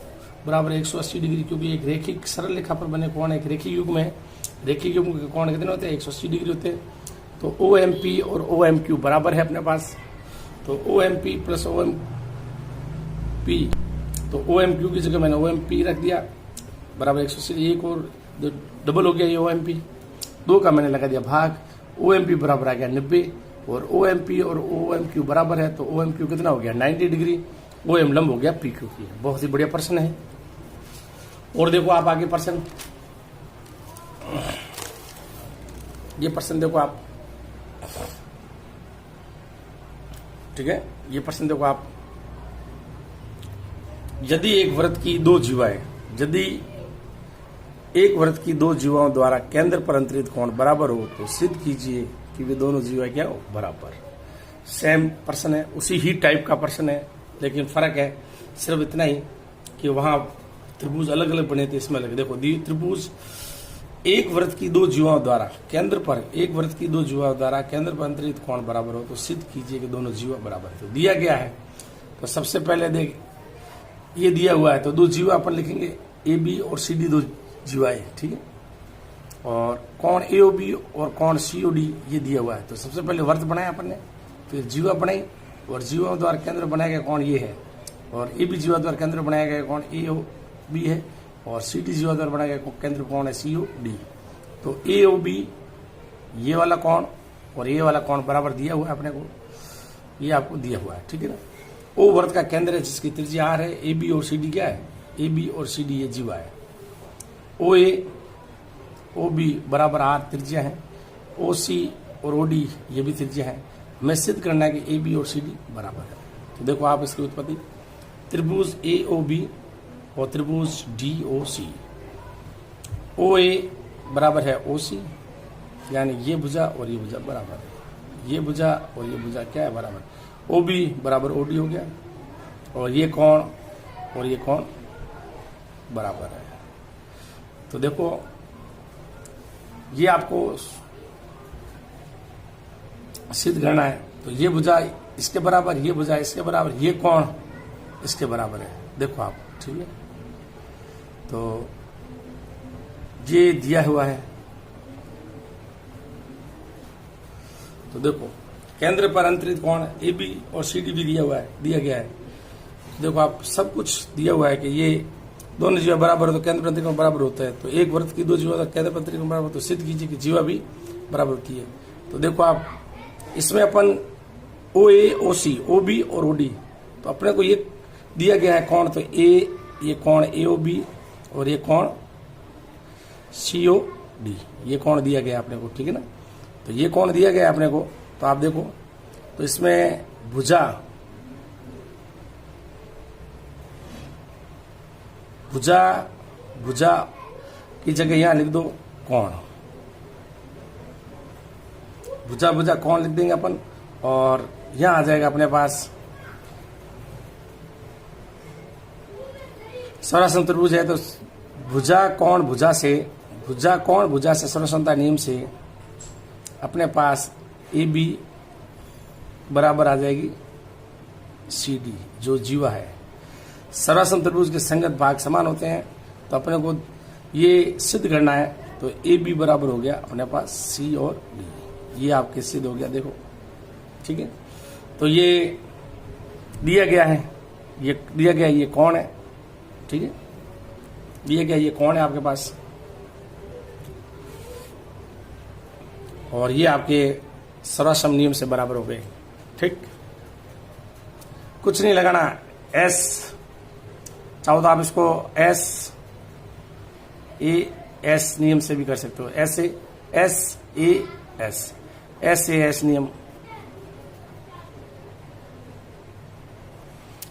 बराबर 180 डिग्री, क्योंकि एक रेखिक सरल रेखा पर बने कोण एक रेखिक युग में, रेखिक युग के कोण कितने होते हैं? 180 डिग्री होते हैं। तो ओ एम पी और ओ एम क्यू बराबर है अपने पास। तो O M P plus O M P, तो ओ एम क्यू की जगह मैंने ओ एम पी रख दिया बराबर 180, एक और डबल हो गया ये ओ एम पी, दो का मैंने लगा दिया भाग, ओ एम पी बराबर आ गया 90, और ओ एम पी और ओ एम क्यू बराबर है। तो ओ एम क्यू कितना हो गया? 90 डिग्री, ओ एम लंब हो गया पी क्यू की। बहुत ही बढ़िया प्रश्न है। और देखो आप आगे प्रश्न, ये प्रश्न देखो आप, ठीक है, ये प्रश्न देखो आप। यदि एक वृत्त की दो जीवाएं, यदि एक वृत्त की दो जीवाओं द्वारा केंद्र पर अंतरित कोण बराबर हो तो सिद्ध कीजिए कि वे दोनों जीवाएं क्या हो? बराबर। सेम प्रश्न है, उसी ही टाइप का प्रश्न है, लेकिन फर्क है सिर्फ इतना ही कि वहां त्रिभुज अलग अलग बने थे, इसमें अलग। देखो त्रिभुज एक वृत्त की दो जीवाओं द्वारा केंद्र पर, एक वृत्त की दो जीवाओं द्वारा केंद्र पर अंतरित कोण बराबर हो तो सिद्ध कीजिए कि दोनों जीवा बराबर है। तो दिया गया है, तो सबसे पहले देख ये दिया हुआ है, तो दो जीवा अपन लिखेंगे ए बी और सी डी, दो जीवाएं, ठीक है। और कोण ए ओ बी और कोण सी ओ डी ये दिया हुआ है। तो सबसे पहले वृत्त बनाया अपन ने, फिर जीवा बनाई, और जीवा द्वारा केंद्र बनाया गया कोण ये है, और ए बी जीवा द्वारा केंद्र बनाया गया कोण ए ओ बी है, और सी डी जीवा द्वारा बनाया गया केंद्र कोण है सी ओ डी। तो ए ओ बी ये वाला कोण और ये वाला कोण बराबर दिया हुआ है अपने को, ये आपको दिया हुआ है, ठीक है ना। ओ वृत्त का केंद्र है जिसकी त्रिज्या आर है, ए बी और सी डी क्या है? ए बी और सी डी ये जीवा है। ओ ए ओ बी बराबर आर त्रिज्या है, ओ सी और ओ डी ये भी त्रिज्या है। हमें सिद्ध करना है कि ए बी और सी डी बराबर है। तो देखो आप इसकी उत्पत्ति, त्रिभुज ए ओ बी और त्रिभुज डी ओ सी, ओ ए बराबर है ओ सी, यानी ये भुजा और ये भुजा बराबर है, ये भुजा और ये भुजा क्या है बराबर, ओ बी बराबर ओ डी हो गया, और ये कोण और ये कोण बराबर है। तो देखो ये आपको सिद्ध करना है, तो ये भुजा इसके बराबर, ये भुजा इसके बराबर, ये कोण इसके बराबर है, देखो आप, ठीक है। तो ये दिया हुआ है, तो देखो केंद्र पर अंतरित कोण ए बी और सी डी भी दिया हुआ है, दिया गया है। देखो आप सब कुछ दिया हुआ है कि ये दोनों जीवा बराबर हो तो केंद्र पर अंतरित कोण बराबर होता है, तो एक वृत्त की दो जीवा केंद्र पर अंतरित कोण बराबर, तो सिद्ध कीजिए कि जीवा भी बराबर होती है। तो देखो आप इसमें अपन ओ ए ओ सी ओ बी और ओ डी, तो अपने को ये दिया गया है कोण, तो ए ये कोण ए ओ बी और ये कोण सी ओ डी, ये कोण दिया गया अपने को, ठीक है ना। तो ये कोण दिया गया अपने को, तो आप देखो तो इसमें भुजा भुजा भुजा की जगह यहां लिख दो कोण, भुजा भुजा कोण लिख देंगे अपन, और यहां आ जाएगा अपने पास सर्वसम त्रिभुज है, तो भुजा कोण भुजा से, भुजा कोण भुजा से सर्वसमता नियम से अपने पास ए बी बराबर आ जाएगी सी डी, जो जीवा है। सर्वसम त्रिभुज के संगत भाग समान होते हैं, तो अपने को ये सिद्ध करना है, तो ए बी बराबर हो गया अपने पास सी और डी, ये आपके सिद्ध हो गया, देखो, ठीक है। तो ये दिया गया है, ये दिया गया ये कोण है, ठीक है, दिया गया ये कोण है आपके पास, और ये आपके सर्वसम नियम से बराबर हो गए, ठीक। कुछ नहीं लगाना, एस चाहो तो आप इसको एस ए एस नियम से भी कर सकते हो, एस ए एस नियम,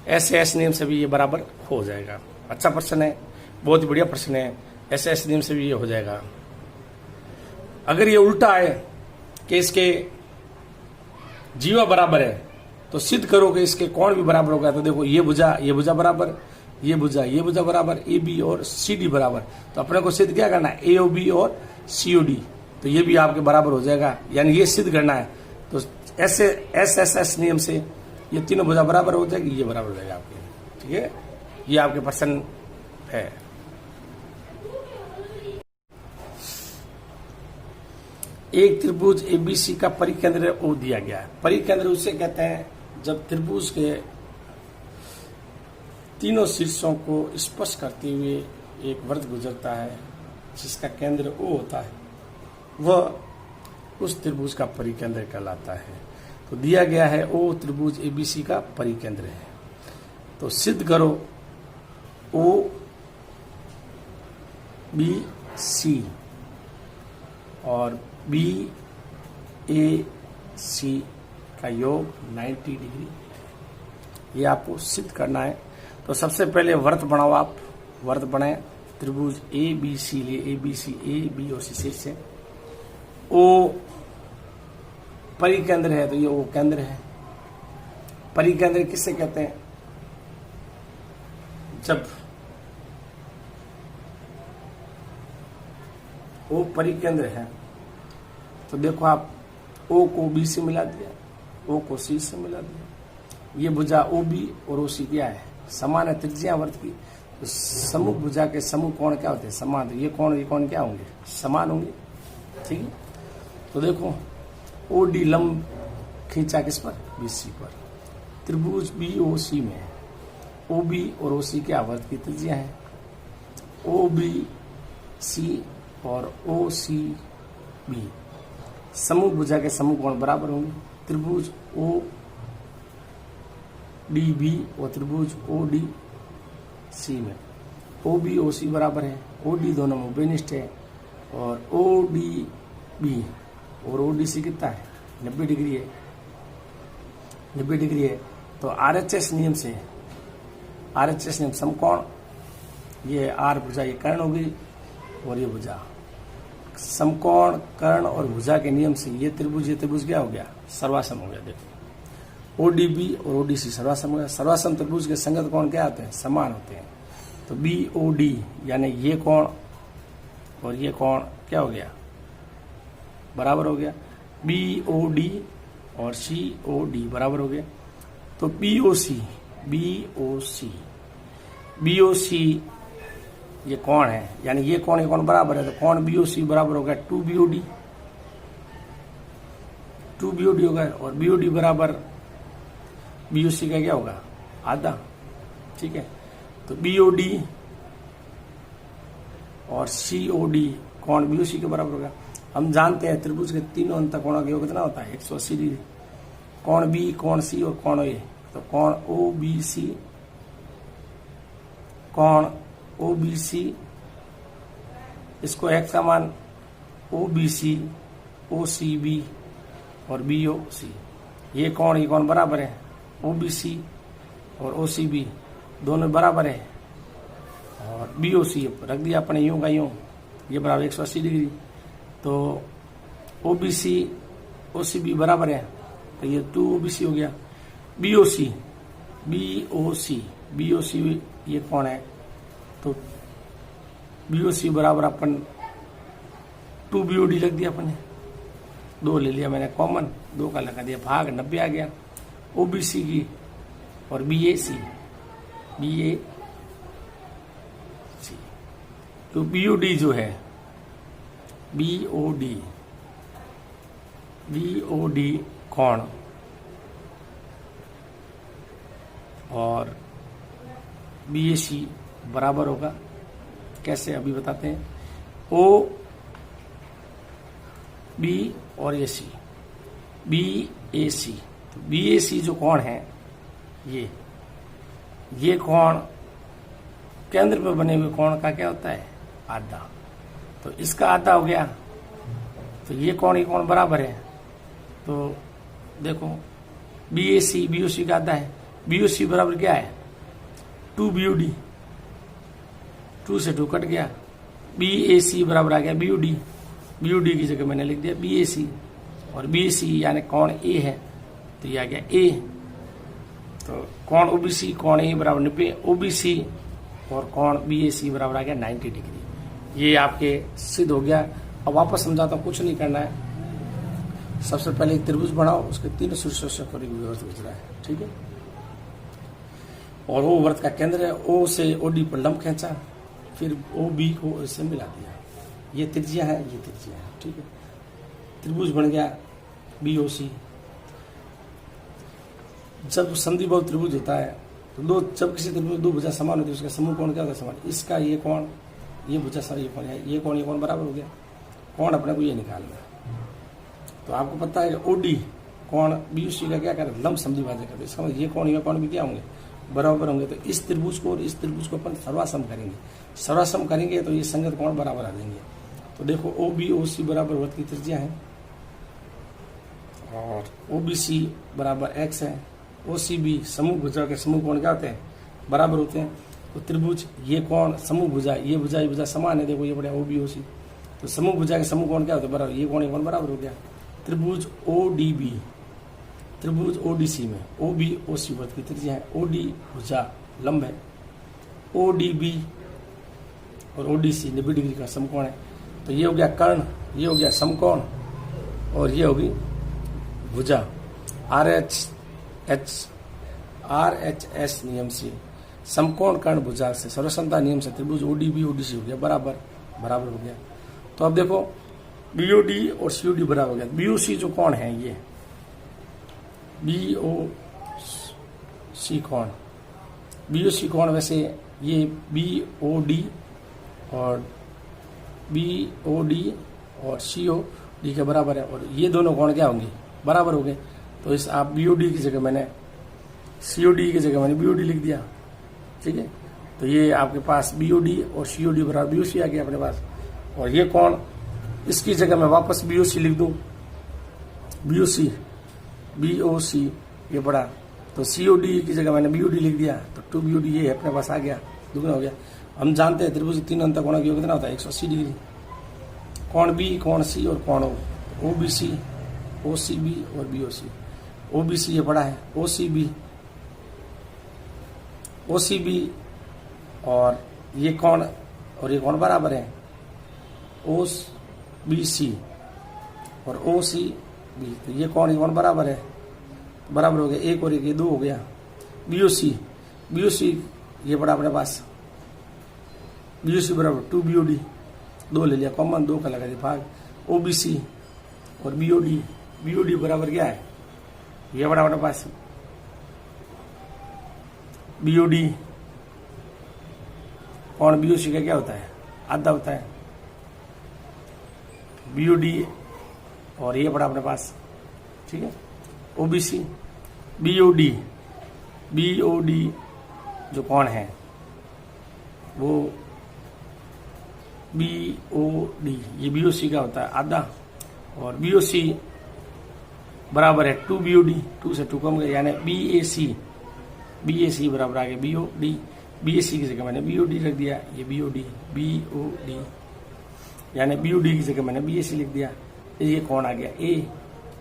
एस नियम से भी ये बराबर हो जाएगा। अच्छा प्रश्न है, बहुत ही बढ़िया प्रश्न है, एस नियम से भी ये हो जाएगा। अगर ये उल्टा है कि इसके जीवा बराबर है, तो सिद्ध करो कि इसके कोण भी बराबर होगा, तो देखो ये भुजा बराबर, ये भुजा बराबर, ए बी और सी डी बराबर, तो अपने को सिद्ध क्या करना है, ए ओ बी और सी ओ डी, तो ये भी आपके बराबर हो जाएगा, यानी ये सिद्ध करना है। तो एस नियम से ये तीनों भुजा बराबर हो जाएगी, ये बराबर हो जाएगा आपके, ठीक है। ये आपके प्रश्न है। एक त्रिभुज एबीसी का परिकेंद्र ओ दिया गया है। परिकेंद्र उसे कहते हैं जब त्रिभुज के तीनों शीर्षों को स्पर्श करते हुए एक वृत्त गुजरता है जिसका केंद्र ओ होता है, वह उस त्रिभुज का परिकेंद्र कहलाता है। तो दिया गया है ओ त्रिभुज एबीसी का परिकेंद्र है, तो सिद्ध करो ओ बी सी और बी ए सी का योग 90 डिग्री, ये आपको सिद्ध करना है। तो सबसे पहले वर्त बनाओ, आप वर्त बनाए, त्रिभुज ए बी सी लिए, A B C, A B और सी शीर्ष है, ओ परिकेंद्र है, तो ये ओ केंद्र है। परिकेंद्र किससे कहते हैं, जब ओ परिकेंद्र है, तो देखो आप ओ को बी से मिला दिया, ओ को सी से मिला दिया, ये भुजा ओ बी और ओ सी क्या है, समान है त्रिज्या वर्त की। तो समूह भुजा के समूह कोण क्या होते हैं, समान, तो ये कोण क्या होंगे, समान होंगे, ठीक है। तो देखो ओ डी लंब खींचा किस पर, बी सी पर। त्रिभुज बी ओ सी में ओ बी और ओ सी क्या वर्त की त्रिज्या है, ओ बी सी और ओ सी बी समूह भुजा के समूह कोण बराबर होंगे। त्रिभुज ओ डी बी और त्रिभुज ओ डी सी में ओ बी ओ सी बराबर है, ओ डी दोनों में उभयनिष्ठ है, और ओ डी बी और ओ डी सी कितना है, 90 डिग्री है, 90 डिग्री है। तो आरएचएस नियम से, आरएचएस नियम समकोण, ये आर भुजा ये कर्ण होगी, और ये भुजा। समकोण, कर्ण और भुजा के नियम से ये त्रिभुज क्या हो गया? सर्वासम हो गया। देखो ओडीबी और ओडीसी सर्वासम हो गया। सर्वासम त्रिभुज के संगत कोण क्या होते हैं? समान होते हैं। तो बीओडी यानी ये कोण और ये कोण क्या हो गया? बराबर हो गया। बीओडी और सीओडी बराबर हो गया। तो बीओसी ये कोण है, यानी ये कोण बराबर है, तो कोण बीओसी बराबर हो गया 2BOD। 2BOD होगा और BOD बराबर BOC का क्या होगा? आधा। ठीक है, तो BOD और COD कोण BOC के बराबर होगा। हम जानते हैं त्रिभुज के तीनों अंत कोणों का योग कितना होता है? 180 डिग्री। कोण B, कोण C और कोण A। तो कोण OBC इसको x का मान OBC, OCB और BOC, ये कोण बराबर है। OBC और OCB दोनों बराबर है और BOC रख दिया अपने यूं का यूं, ये बराबर 180 डिग्री। तो OBC OCB बराबर है, तो ये 2OBC हो गया। BOC ये कौन है? तो BOC बराबर अपन 2BOD लग दिया अपने, 2 ले लिया मैंने कॉमन, 2 का लगा दिया भाग 90 आ गया। OBC की और BAC तो BOD जो है BOD कोण और BAC बराबर होगा। कैसे अभी बताते हैं। OB और AC BAC, तो BAC जो कोण है ये कोण केंद्र पे बने हुए कोण का क्या होता है? आधा। तो इसका आधा हो गया, तो ये कोण बराबर है। तो देखो BAC BOC का आधा है। BOC बराबर क्या है? 2BOD, 2 से 2 कट गया। BAC बराबर आ गया BOD की जगह मैंने लिख दिया BAC और BAC यानी कोण A है, तो ये आ गया A। तो कोण OBC कोण A बराबर 90, OBC और कोण BAC बराबर आ गया 90 डिग्री। ये आपके सिद्ध हो गया। अब वापस समझाता हूँ, कुछ नहीं करना है। सबसे पहले एक त्रिभुज बनाओ, उसके 3 शीर्षों से वृत्त खींच रहा है। ठीक है, और वो वृत्त का केंद्र है। O से OD पर लंब खींचा, फिर OB को इससे मिला दिया। ये त्रिज्या है, ये त्रिज्या है। ठीक है, त्रिभुज बन गया BOC। जब संधिबाहु त्रिभुज होता है तो जब किसी त्रिभुज में 2 भुजा समान होती है, उसका समूह कोण क्या होता है? समान। इसका ये कोण, ये भुजा ये कोण है, ये कोण बराबर हो गया। कोण अपने को ये निकालना है। तो आपको पता है OD कोण BOC का क्या करे? लंब समद्विभाजक करते। इसका मतलब ये कोण भी क्या होंगे? बराबर होंगे। तो इस त्रिभुज को और इस त्रिभुज को अपन सर्वासम करेंगे तो ये संगत कोण बराबर आ जाएंगे। तो देखो OBOC बराबर वृत्त की त्रिज्या है और OBC बराबर x है। OCB समूह भुजा के समूह कोण क्या होते हैं? बराबर होते हैं। तो त्रिभुज ये कोण समूह भुजा, ये भुजा समान है। देखो ये बढ़िया OBOC, तो समूह भुजा के समूह कोण क्या होते हैं? बराबर। ये कोण बराबर हो गया। त्रिभुज ODB, त्रिभुज ODC में OBOC वृत्त की त्रिज्या है। OD भुजा लंब है, ODB और ODC 90 डिग्री का समकोण है। तो ये हो गया कर्ण, ये हो गया समकोण और ये होगी भुजा। RHS नियम से समकोण कर्ण भुजा से सर्वसमता नियम से त्रिभुज ODB ODC हो गया बराबर हो गया। तो अब देखो BOD और COD बराबर हो गया। BOC जो कोण है ये BOC कोण वैसे ये BOD और COD के बराबर है और ये दोनों कोण क्या होंगे? बराबर हो गए। तो इस आप BOD की जगह मैंने COD की जगह मैंने BOD लिख दिया। ठीक है, तो ये आपके पास BOD और COD बराबर BOC आ गया अपने पास। और ये कोण इसकी जगह मैं वापस BOC लिख दूं, BOC ये बड़ा, तो COD की जगह मैंने BOD लिख दिया, तो 2BOD ये अपने पास आ गया, दुगना हो गया। हम जानते हैं त्रिभुज तीन अंतःकोणों का योग कितना होता है 180 डिग्री। कोण बी, कोण सी और कोण ओ, OBC, OCB और BOC। OBC ये पड़ा है, OCB और ये कोण और ये कोण बराबर है OBC और OCB। तो ये कोण बराबर है, बराबर हो गया, एक और एक ये 2 हो गया। BOC ये पड़ा अपने पास, BOC बराबर 2BOD, 2 ले लिया कॉमन, 2 का लगा दिया भाग। OBC और BOD बराबर क्या है, ये बड़ा अपने पास BOD। कोण BOC का क्या होता है, आधा होता है BOD और ये पड़ा अपने पास, ठीक है। OBC BOD जो कोण है वो BOD, ये BOC का होता है आधा, और BOC बराबर है 2BOD, 2 से 2 कम गया, यानी BAC बराबर आ गया BOD। BAC की जगह मैंने BOD रख दिया, ये BOD यानी BOD की जगह मैंने BAC लिख दिया। ये कोण आ गया A,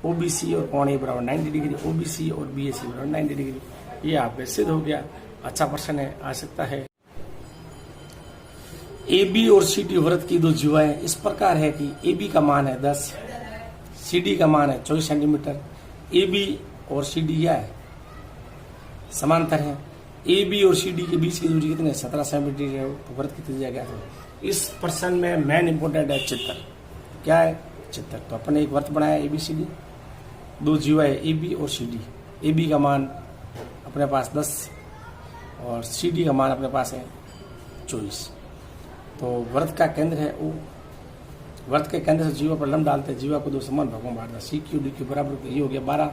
OBC और कोण A बराबर 90 डिग्री, OBC और BAC बराबर 90 डिग्री। ये आपके सिद्ध हो गया। अच्छा प्रश्न है, आ सकता है। AB और CD वृत्त की दो जीवाएं इस प्रकार है कि AB का मान है 10, CD का मान है 24 सेंटीमीटर। AB और CD क्या है, समांतर है। AB और CD के बीच की दूरी कितनी है, 17 सेंटीमीटर है। तो वृत्त की त्रिज्या क्या है। इस प्रश्न में मेन इंपोर्टेंट है चित्र। क्या है, चित्र। तो अपन ने एक वृत्त बनाया ABCD, दो जीवाएं AB और CD। AB का मान अपने पास 10 और CD का मान अपने पास है 24। तो वृत्त का केंद्र है O। वृत्त के केंद्र से जीवा पर लंब डालते हैं, जीवा को 2 समान भागों में बांट दिया, CQ DQ बराबर, ये हो गया 12।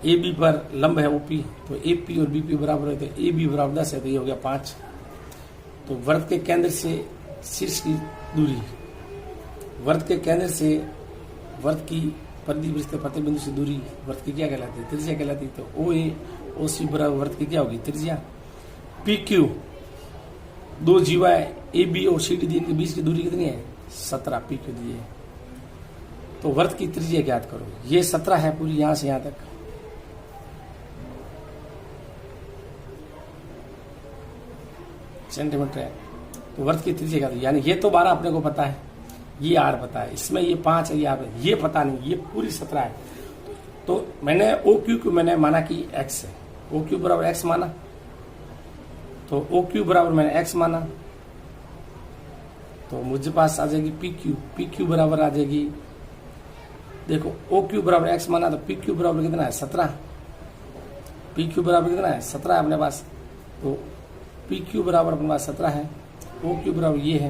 AB पर लंब है OP, तो AP और BP बराबर है, तो AB बराबर 10 है, तो ये हो गया 5। तो वृत्त के केंद्र से शीर्ष की दूरी, वृत्त के केंद्र से वृत्त की परिधि प्रतिबिंदु से दूरी वृत्त की क्या कहलाती है, त्रिज्या कहलाती है। तो OA OC बराबर वृत्त की क्या होगी, त्रिज्या। PQ, दो जीवाएं AB और CD के बीच की दूरी कितनी है, 17 PQ दी है। तो वृत्त की त्रिज्या ज्ञात करो। ये 17 है पूरी, यहां से यहां तक। सेंटीमीटर है। तो वृत्त की त्रिज्या क्या, यानी ये तो 12 अपने को पता है, ये R पता है, इसमें ये 5 है, ये पता नहीं, ये पूरी 17 है। तो मैंने OQ को मैंने माना कि X है, OQ बराबर X माना, तो OQ बराबर मैंने X माना, तो मुझे पास आ जाएगी PQ बराबर आ जाएगी, देखो OQ बराबर X माना, तो PQ बराबर कितना है, 17। PQ बराबर कितना है, 17 है अपने पास। तो PQ बराबर अपने पास 17 है, OQ बराबर ये है,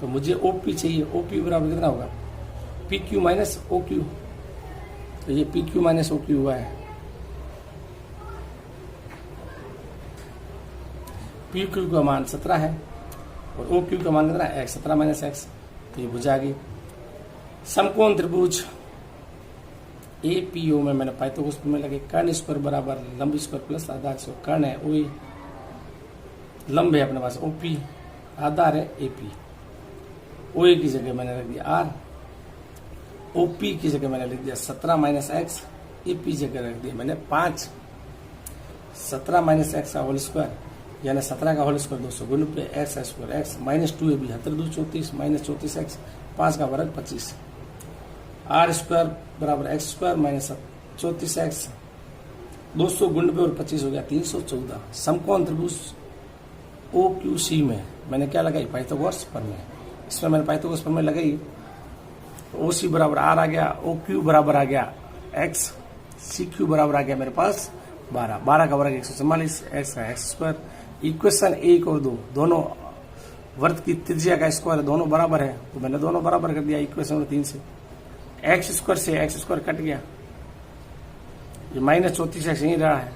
तो मुझे OP चाहिए। OP बराबर कितना होगा, PQ माइनस OQ, तो ये PQ माइनस OQ हुआ है। PQ का मान 17 है और OQ का मान कितना है, X, 17 माइनस X, तो ये भुजा आ गई। समकोण त्रिभुज APO में मैंने पाइथागोरस प्रमेय लगे, कर्ण स्क्वायर बराबर लंब स्क्वायर प्लस आधार स्क्वायर। कर्ण है OA, लंब है अपने पास OP, आधार है AP। OA की जगह मैंने रख दिया R, OP की जगह मैंने लिख दिया 17 माइनस X, AP जगह रख दिया मैंने 5। 17 माइनस X का होल स्क्वायर, यानी 17 का होल स्क्वायर 200 गुण पे X square, X minus 2AB 72 34 minus 34X, 5 का वर्ग 25। R स्क्वायर बराबर X स्क्वायर माइनस 34X, 200 गुण पे और 25 हो गया 314। समकोण त्रिभुज OQC में मैंने क्या लगाई, पाइथागोरस प्रमेय। इसमें मैंने पाइथागोरस प्रमेय लगाई, OC बराबर R आ गया, OQ बराबर आ गया X, CQ बराबर आ गया मेरे पास 12। 12 का वर्ग 144, X का X स्क्वायर। इक्वेशन 1 और 2 दोनों वृत्त की त्रिज्या का स्क्वायर दोनों बराबर है, तो मैंने दोनों बराबर कर दिया इक्वेशन 3 से। X स्क्वायर से X स्क्वायर कट गया, ये माइनस 34X यही रहा है।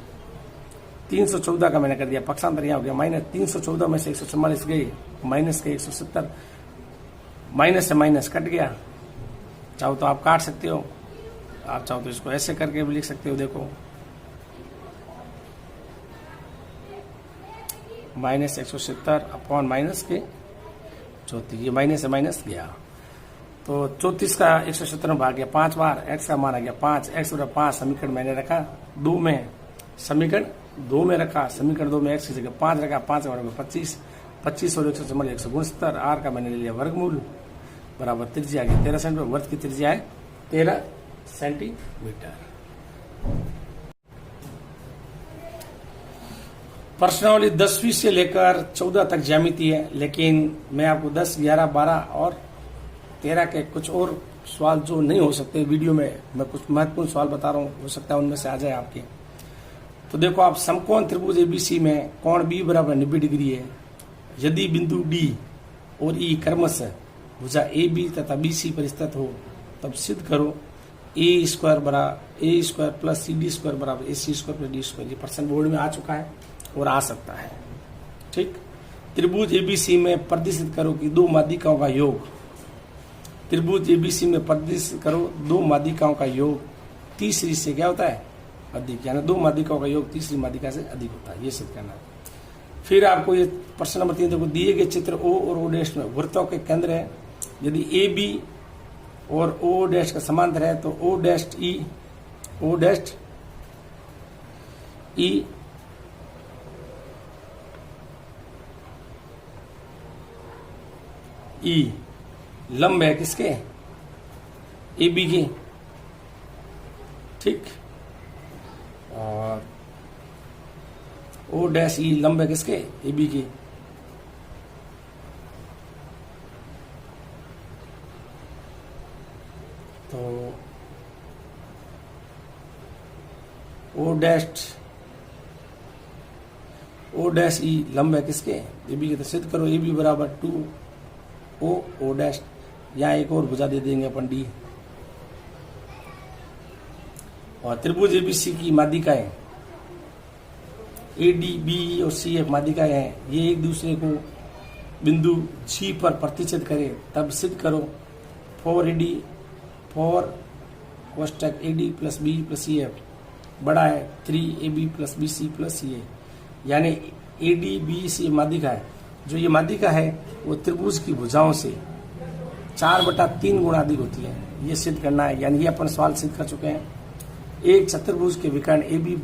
314 का मैंने कर दिया पक्षांतर, यहाँ हो गया माइनस 314 में से 144 गई, माइनस के 170, माइनस से माइनस कट गया। चाहो तो आप काट सकते हो, आप चाहो तो इसको ऐसे करके भी लिख सकते हो। देखो माइनस 170 अपॉन माइनस के 34, ये माइनस से माइनस गया तो 34 का 170 में भाग गया 5 बार, x का मान आ गया 5, x बराबर 5 समीकरण मैंने रखा 2 में, समीकरण 2 में रखा, समीकरण 2 में x की जगह 5 रखा, 5 का बराबर 25, 25 और 169 r का मैंने ले लिया वर्गमूल बराबर त्रिज्या आ गया 13 सेंटीमीटर, वर्त की त्रिज्या है 13 सेंटीमीटर। प्रश्नावली 10वीं से लेकर 14 तक ज्यामिति है, लेकिन मैं आपको 10, 11, 12 और 13 के कुछ और सवाल जो नहीं हो सकते वीडियो में, मैं कुछ महत्वपूर्ण सवाल बता रहा हूँ, हो सकता है उनमें से आ जाए आपके। तो देखो आप समकोण त्रिभुज एबीसी में कोण बी बराबर 90 डिग्री है। यदि बिंदु डी और ई क्रमशः भुजा ए बी तथा बी सी पर स्थित हो तब सिद्ध करो a square plus c d square बराबर a c square plus d square. ये प्रश्न बोर्ड में आ चुका है और आ सकता है। ठीक, त्रिभुज एबीसी में प्रदर्शित करो कि दो माध्यिकाओं का योग, त्रिभुज एबीसी में प्रदर्शित करो दो माध्यिकाओं का योग तीसरी से क्या होता है अधिक, यानी दो माध्यिकाओं का योग तीसरी माध्यिका से अधिक होता है, ये सिद्ध करना है। फिर आपको ये प्रश्न नंबर 3 देखो, दिए गए चित्र ओ और ओ डैश में वृत्तों के केंद्र है। यदि ए बी और ओ डैश का समांतर है तो ओ डैश ई ई लंब है किसके, ए बी के। ठीक, और ओ डैश ई लंब है किसके, ए बी के। तो ओ डैश ई लंब है किसके, ए बी के। तो सिद्ध करो ए बी बराबर 2 ओ डैश, यहाँ एक और भुजा दे देंगे अपन डी। और त्रिभुज एबीसी की माध्यिकाएं ए डी बी और सी एफ माध्यिकाएं हैं, ये एक दूसरे को बिंदु जी पर प्रतिच्छेद करें तब सिद्ध करो 4 कोष्टक a d plus b plus c f बड़ा है 3 a b plus b c plus c a, यानी ए डी बी सी माध्यिका है। जो ये माध्यिका है वो त्रिभुज की भुजाओं से 4/3 गुना अधिक होती है, ये सिद्ध करना है। यानी ये अपन सवाल सिद्ध कर चुके हैं। एक चतुर्भुज के विकर्ण ए बी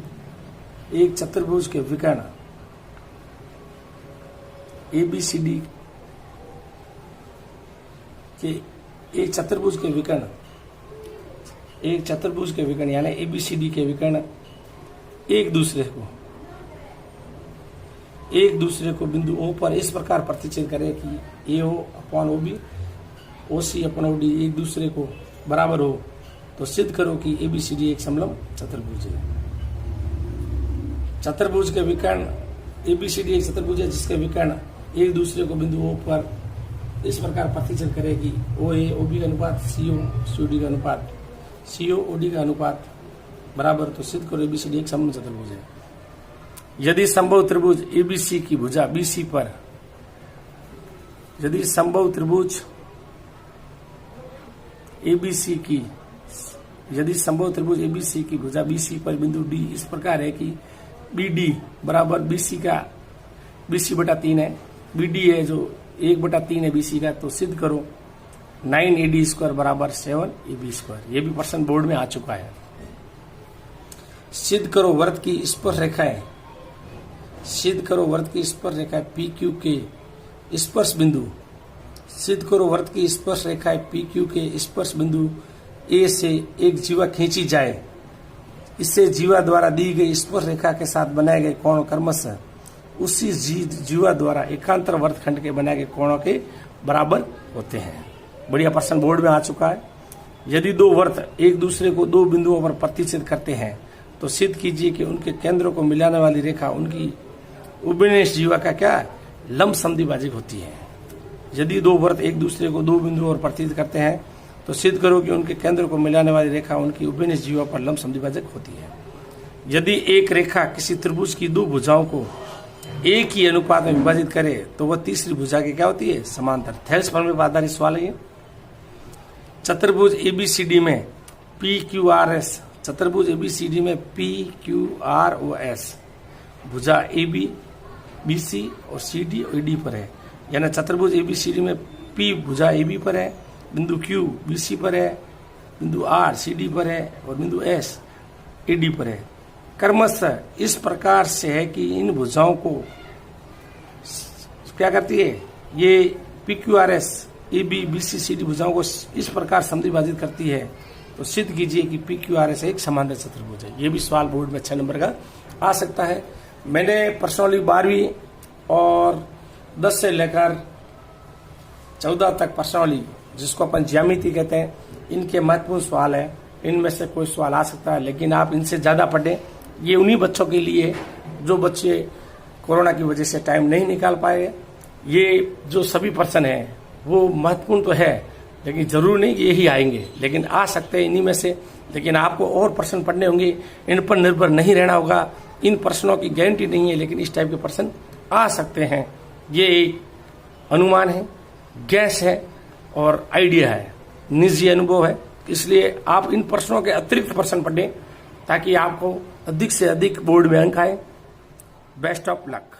सी डी के एक चतुर्भुज के विकर्ण यानी ए बी सी डी के विकर्ण एक दूसरे को बिंदु ओ पर इस प्रकार प्रतिच्छेद करे कि ए ओ अपॉन ओ बी, ओ सी अपॉन ओ डी एक दूसरे को बराबर हो, तो सिद्ध करो कि ए बी सी डी एक समलंब चतुर्भुज है। चतुर्भुज के विकर्ण ए बी सी डी एक चतुर्भुज है जिसके विकर्ण एक दूसरे को बिंदु ओ पर इस प्रकार प्रतिच्छेद करेगी ओ ए ओ बी का अनुपात सी ओ सी डी का अनुपात सी ओ ओ डी का अनुपात बराबर, तो सिद्ध करो ए बी सी डी एक समलंब चतुर्भुज है। यदि संभव त्रिभुज एबीसी की भुजा बीसी पर, यदि संभव त्रिभुज एबीसी की भुजा बीसी पर बिंदु डी इस प्रकार है कि बी डी बराबर बीसी बटा 3 है, बी डी है जो 1/3 है बीसी का, तो सिद्ध करो 9 ए डी स्क्वायर बराबर 7 ए बी स्क्वायर। ये भी प्रश्न बोर्ड में आ चुका है। सिद्ध करो वृत्त की स्पर्श रेखाएं, सिद्ध करो वृत्त की स्पर्श रेखा पी क्यू के स्पर्श बिंदु, सिद्ध करो वृत्त की स्पर्श रेखा पी क्यू के स्पर्श बिंदु ए से एक जीवा खींची जाए, इससे जीवा द्वारा दी गई स्पर्श रेखा के साथ बनाए गए कोण क्रमशः उसी जीवा द्वारा एकांतर वृत्तखंड के बनाए गए कोणों के बराबर होते हैं। बढ़िया प्रश्न बोर्ड में आ चुका है। यदि दो वृत्त एक दूसरे को दो बिंदुओं पर प्रतिच्छेद करते हैं तो सिद्ध कीजिए कि उनके केंद्रों को मिलाने वाली रेखा उनकी उभयनिष्ठ जीवा का क्या लंब समद्विभाजक होती है। यदि दो वृत्त एक दूसरे को दो बिंदुओं पर प्रतिच्छेद करते हैं तो सिद्ध करो कि उनके केंद्र को मिलाने वाली रेखा उनकी उभयनिष्ठ जीवा पर लंब समद्विभाजक होती है। यदि एक रेखा किसी त्रिभुज की दो भुजाओं को एक ही अनुपात में विभाजित करे तो वह तीसरी भुजा की क्या होती है समांतर। थेल्स प्रमेय पर आधारित सवाल है। चतुर्भुज एबीसीडी में पी क्यू आर एस, चतुर्भुज एबीसीडी में P Q R O S भुजा ए बी BC और CD और ED पर है, यानी चतुर्भुज ABCD में P भुजा AB पर है, बिंदु Q BC पर है, बिंदु R CD पर है और बिंदु S ED पर है। क्रमशः इस प्रकार से है कि इन भुजाओं को क्या करती है, ये PQRS AB BC CD भुजाओं को इस प्रकार समद्विभाजित करती है। तो सिद्ध कीजिए कि PQRS एक समांतर चतुर्भुज है। ये भी सवाल बोर्ड में 6 नंबर का आ सकता है। मैंने पर्सनली 12वीं और 10 से लेकर 14 तक पर्सनली, जिसको अपन ज्यामिति कहते हैं, इनके महत्वपूर्ण सवाल है। इनमें से कोई सवाल आ सकता है, लेकिन आप इनसे ज़्यादा पढ़ें। ये उन्हीं बच्चों के लिए जो बच्चे कोरोना की वजह से टाइम नहीं निकाल पाए। ये जो सभी पर्सन हैं वो महत्वपूर्ण तो है, लेकिन जरूर नहीं कि यही आएंगे, लेकिन आ सकते हैं इन्हीं में से। लेकिन आपको और प्रश्न पढ़ने होंगे, इन पर निर्भर नहीं रहना होगा। इन प्रश्नों की गारंटी नहीं है, लेकिन इस टाइप के प्रश्न आ सकते हैं। ये एक अनुमान है, गैस है और आइडिया है, निजी अनुभव है। इसलिए आप इन प्रश्नों के अतिरिक्त प्रश्न पढ़ें ताकि आपको अधिक से अधिक बोर्ड में अंक आए। Best of luck.